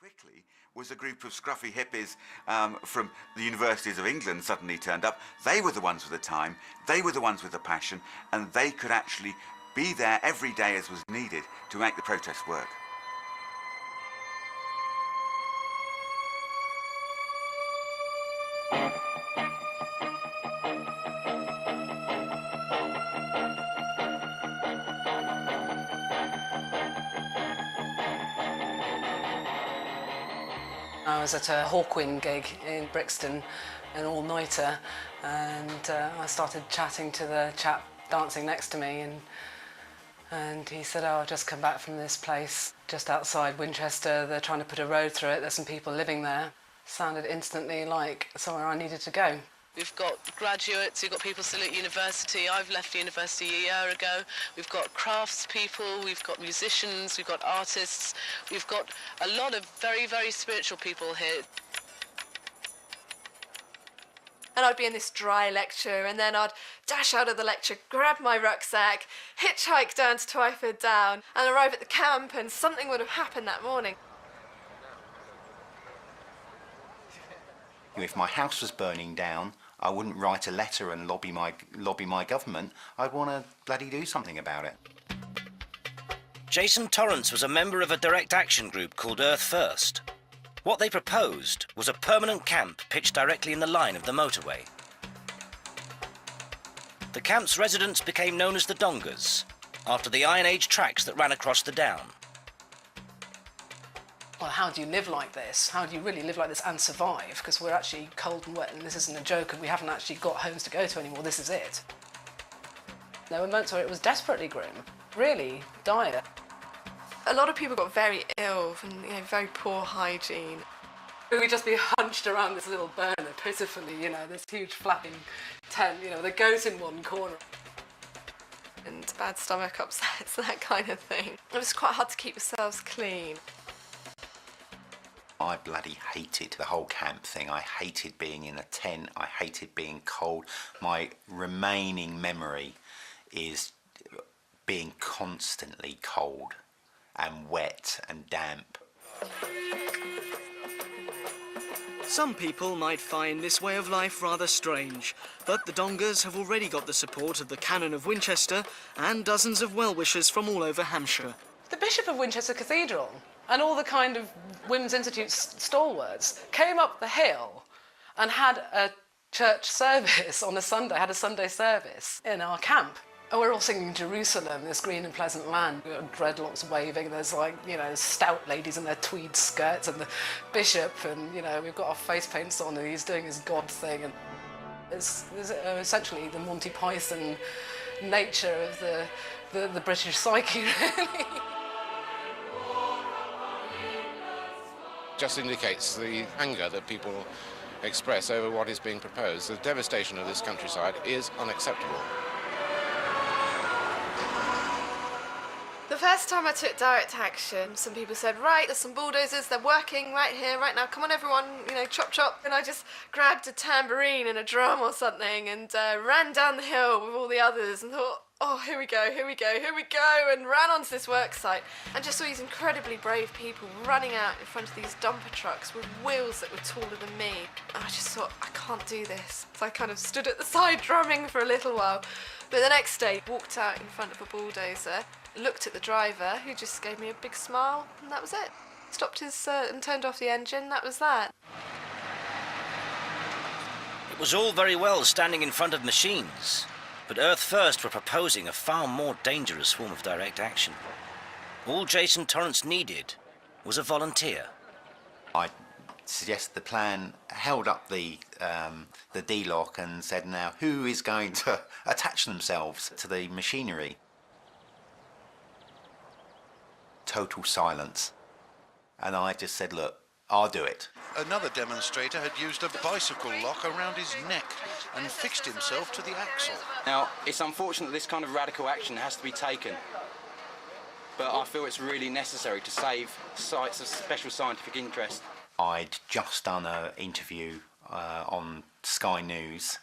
Quickly was a group of scruffy hippies from the universities of England suddenly turned up. They were the ones with the time, they were the ones with the passion, and they could actually be there every day as was needed to make the protest work. I was at a Hawkwind gig in Brixton, an all-nighter, and I started chatting to the chap dancing next to me, and he said, "Oh, I've just come back from this place just outside Winchester. They're trying to put a road through it. There's some people living there." Sounded instantly like somewhere I needed to go. We've got graduates, we've got people still at university. I've left university a year ago. We've got craftspeople, we've got musicians, we've got artists. We've got a lot of very, very spiritual people here. And I'd be in this dry lecture, and then I'd dash out of the lecture, grab my rucksack, hitchhike down to Twyford Down, and arrive at the camp, and something would have happened that morning. If my house was burning down, I wouldn't write a letter and lobby my government. I'd want to bloody do something about it. Jason Torrance was a member of a direct action group called Earth First. What they proposed was a permanent camp pitched directly in the line of the motorway. The camp's residents became known as the Dongas, after the Iron Age tracks that ran across the down. Well, how do you live like this? How do you really live like this and survive? Because we're actually cold and wet, and this isn't a joke, and we haven't actually got homes to go to anymore. This is it. There were moments where it was desperately grim, really dire. A lot of people got very ill and very poor hygiene. We'd just be hunched around this little burner, pitifully, this huge flapping tent, the goat in one corner. And bad stomach upsets, that kind of thing. It was quite hard to keep yourselves clean. I bloody hated the whole camp thing. I hated being in a tent. I hated being cold. My remaining memory is being constantly cold and wet and damp. Some people might find this way of life rather strange, but the Dongas have already got the support of the Canon of Winchester and dozens of well-wishers from all over Hampshire. The Bishop of Winchester Cathedral and all the kind of Women's Institute stalwarts came up the hill and had a church service on a Sunday, had a Sunday service in our camp. And we're all singing Jerusalem, this green and pleasant land. Dreadlocks waving, there's stout ladies in their tweed skirts, and the bishop, and we've got our face paints on, and he's doing his God thing. And it's essentially the Monty Python nature of the British psyche, really. Just indicates the anger that people express over what is being proposed. The devastation of this countryside is unacceptable. The first time I took direct action, some people said, right, there's some bulldozers, they're working right here, right now, come on everyone, chop chop. And I just grabbed a tambourine and a drum or something and ran down the hill with all the others and thought, oh, here we go, here we go, here we go, and ran onto this work site. And just saw these incredibly brave people running out in front of these dumper trucks with wheels that were taller than me. And I just thought, I can't do this. So I kind of stood at the side drumming for a little while. But the next day, walked out in front of a bulldozer, looked at the driver, who just gave me a big smile, and that was it. Stopped his and turned off the engine, that was that. It was all very well standing in front of machines, but Earth First were proposing a far more dangerous form of direct action. All Jason Torrance needed was a volunteer. I suggested the plan, held up the D-lock and said, now, who is going to attach themselves to the machinery? Total silence. And I just said, look, I'll do it. Another demonstrator had used a bicycle lock around his neck and fixed himself to the axle. Now, it's unfortunate this kind of radical action has to be taken, but I feel it's really necessary to save sites of special scientific interest. I'd just done an interview on Sky News.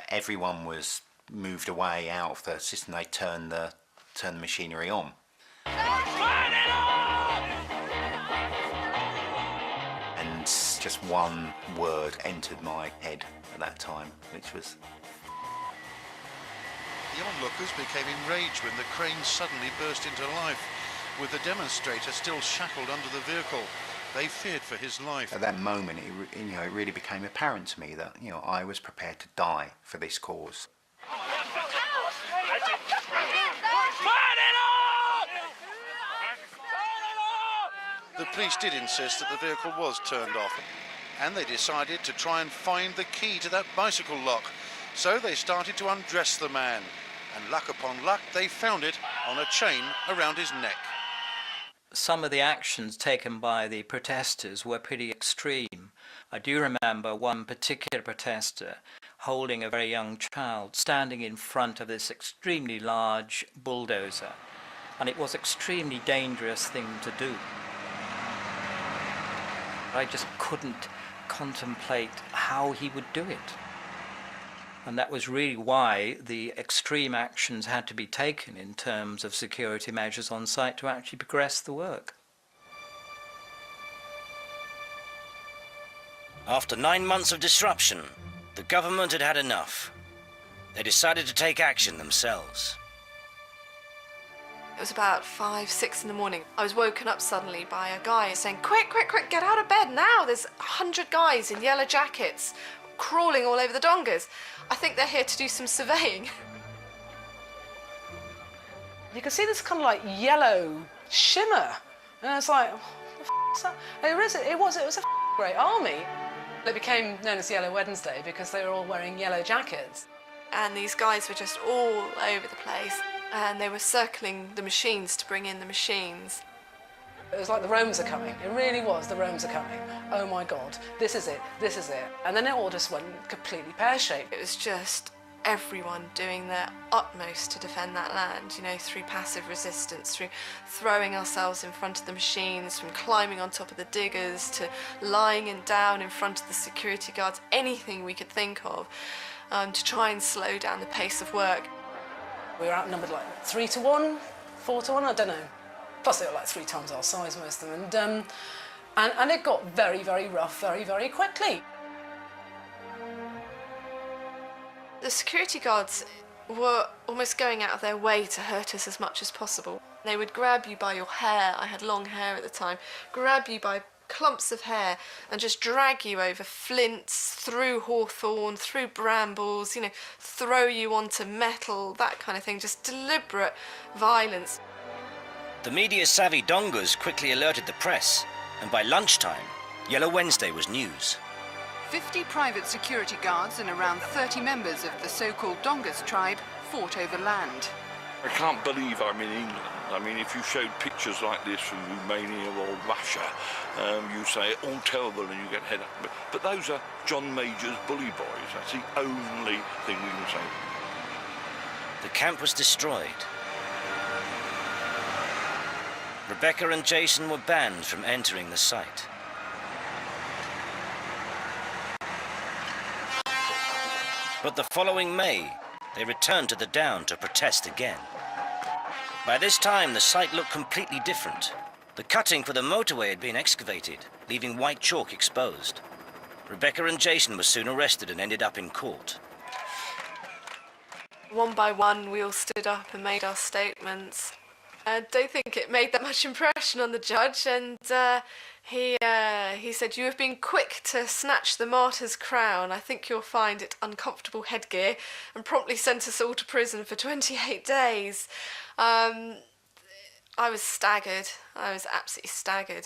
Everyone was moved away out of the system. They turned the machinery on. just one word entered my head at that time, which was... The onlookers became enraged when the crane suddenly burst into life, with the demonstrator still shackled under the vehicle. They feared for his life. At that moment, it really became apparent to me that, I was prepared to die for this cause. The police did insist that the vehicle was turned off, and they decided to try and find the key to that bicycle lock. So they started to undress the man, and luck upon luck, they found it on a chain around his neck. Some of the actions taken by the protesters were pretty extreme. I do remember one particular protester holding a very young child standing in front of this extremely large bulldozer, and it was an extremely dangerous thing to do. I just couldn't contemplate how he would do it. And that was really why the extreme actions had to be taken in terms of security measures on site to actually progress the work. After 9 months of disruption, the government had had enough. They decided to take action themselves. It was about 5, 6 in the morning. I was woken up suddenly by a guy saying, quick, quick, quick, get out of bed now. There's 100 guys in yellow jackets crawling all over the Dongas. I think they're here to do some surveying. You can see this kind of like yellow shimmer. And it's like, what the f*** is that? It was a great army. It became known as Yellow Wednesday because they were all wearing yellow jackets. And these guys were just all over the place. And they were circling the machines to bring in the machines. It was like the Romans are coming. It really was, the Romans are coming. Oh my God, this is it, this is it. And then it all just went completely pear-shaped. It was just everyone doing their utmost to defend that land, through passive resistance, through throwing ourselves in front of the machines, from climbing on top of the diggers, to lying down in front of the security guards, anything we could think of, to try and slow down the pace of work. We were outnumbered like 3 to 1, 4 to 1, I don't know. Plus they were like 3 times our size, most of them. And it got very, very rough very, very quickly. The security guards were almost going out of their way to hurt us as much as possible. They would grab you by your hair, I had long hair at the time, grab you by clumps of hair and just drag you over flints, through hawthorn, through brambles, throw you onto metal, that kind of thing, just deliberate violence. The media-savvy Dongas quickly alerted the press, and by lunchtime, Yellow Wednesday was news. 50 private security guards and around 30 members of the so-called Dongas tribe fought over land. I can't believe I'm in England. I mean, if you showed pictures like this from Romania or Russia, you say, all terrible and you get head up. But those are John Major's bully boys. That's the only thing we can say. The camp was destroyed. Rebecca and Jason were banned from entering the site. But the following May, they returned to the Down to protest again. By this time, the site looked completely different. The cutting for the motorway had been excavated, leaving white chalk exposed. Rebecca and Jason were soon arrested and ended up in court. One by one, we all stood up and made our statements. I don't think it made that much impression on the judge, and he said, "You have been quick to snatch the martyr's crown. I think you'll find it uncomfortable headgear," and promptly sent us all to prison for 28 days. I was staggered. I was absolutely staggered.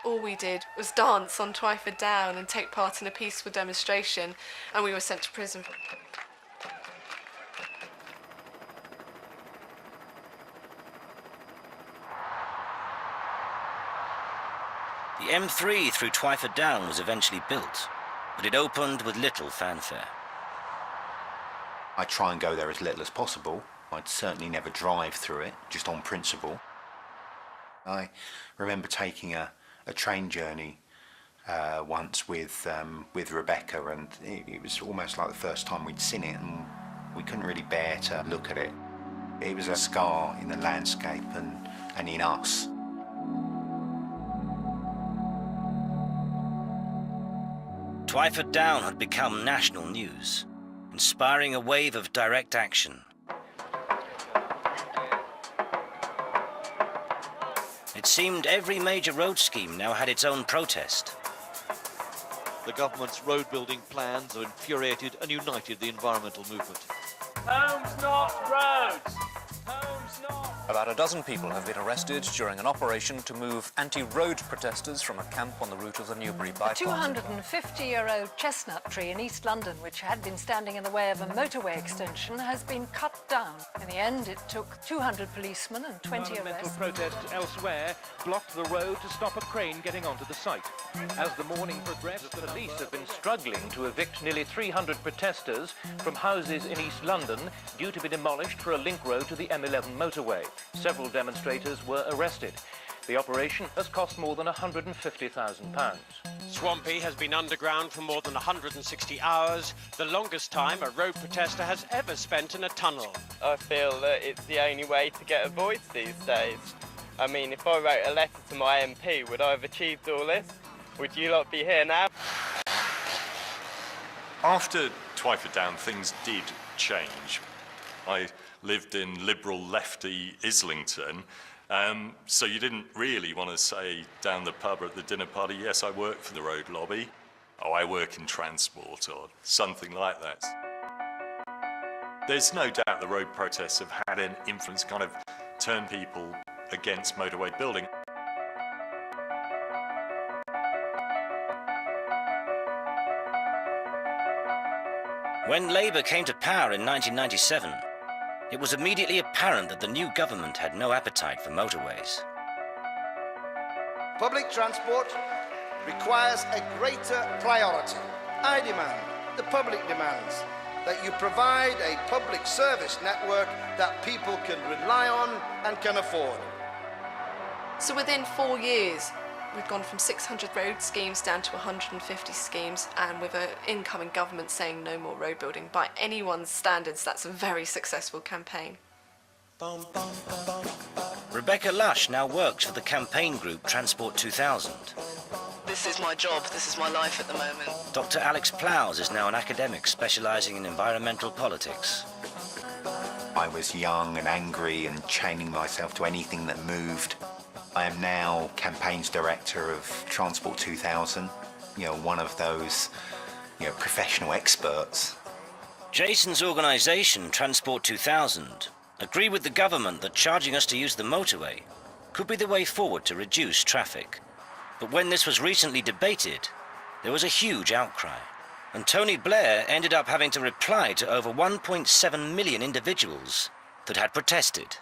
All we did was dance on Twyford Down and take part in a peaceful demonstration, and we were sent to prison. The M3 through Twyford Down was eventually built, but it opened with little fanfare. I try and go there as little as possible. I'd certainly never drive through it, just on principle. I remember taking a train journey once with Rebecca, and it was almost like the first time we'd seen it, and we couldn't really bear to look at it. It was a scar in the landscape and in us. Twyford Down had become national news, inspiring a wave of direct action. It seemed every major road scheme now had its own protest. The government's road-building plans have infuriated and united the environmental movement. Homes, not roads! Homes, not... About a dozen people have been arrested during an operation to move anti-road protesters from a camp on the route of the Newbury bypass. A 250-year-old chestnut tree in East London, which had been standing in the way of a motorway extension, has been cut down. In the end, it took 200 policemen and 20 arrests. Protest elsewhere blocked the road to stop a crane getting onto the site. As the morning progressed, the police have been struggling to evict nearly 300 protesters from houses in East London due to be demolished for a link road to the M11 motorway. Several demonstrators were arrested. The operation has cost more than £150,000. Swampy has been underground for more than 160 hours, the longest time a road protester has ever spent in a tunnel. I feel that it's the only way to get a voice these days. I mean, if I wrote a letter to my MP, would I have achieved all this? Would you lot be here now? After Twyford Down, things did change. I lived in liberal lefty Islington, so you didn't really want to say down the pub or at the dinner party, yes, I work for the road lobby, or I work in transport, or something like that. There's no doubt the road protests have had an influence, kind of turn people against motorway building. When Labour came to power in 1997, it was immediately apparent that the new government had no appetite for motorways. Public transport requires a greater priority. I demand, the public demands, that you provide a public service network that people can rely on and can afford. So within 4 years, we've gone from 600 road schemes down to 150 schemes, and with an incoming government saying no more road building. By anyone's standards, that's a very successful campaign. Rebecca Lush now works for the campaign group Transport 2000. This is my job, this is my life at the moment. Dr. Alex Plowes is now an academic specialising in environmental politics. I was young and angry and chaining myself to anything that moved. I am now campaigns director of Transport 2000, one of those, professional experts. Jason's organisation, Transport 2000, agree with the government that charging us to use the motorway could be the way forward to reduce traffic. But when this was recently debated, there was a huge outcry, and Tony Blair ended up having to reply to over 1.7 million individuals that had protested.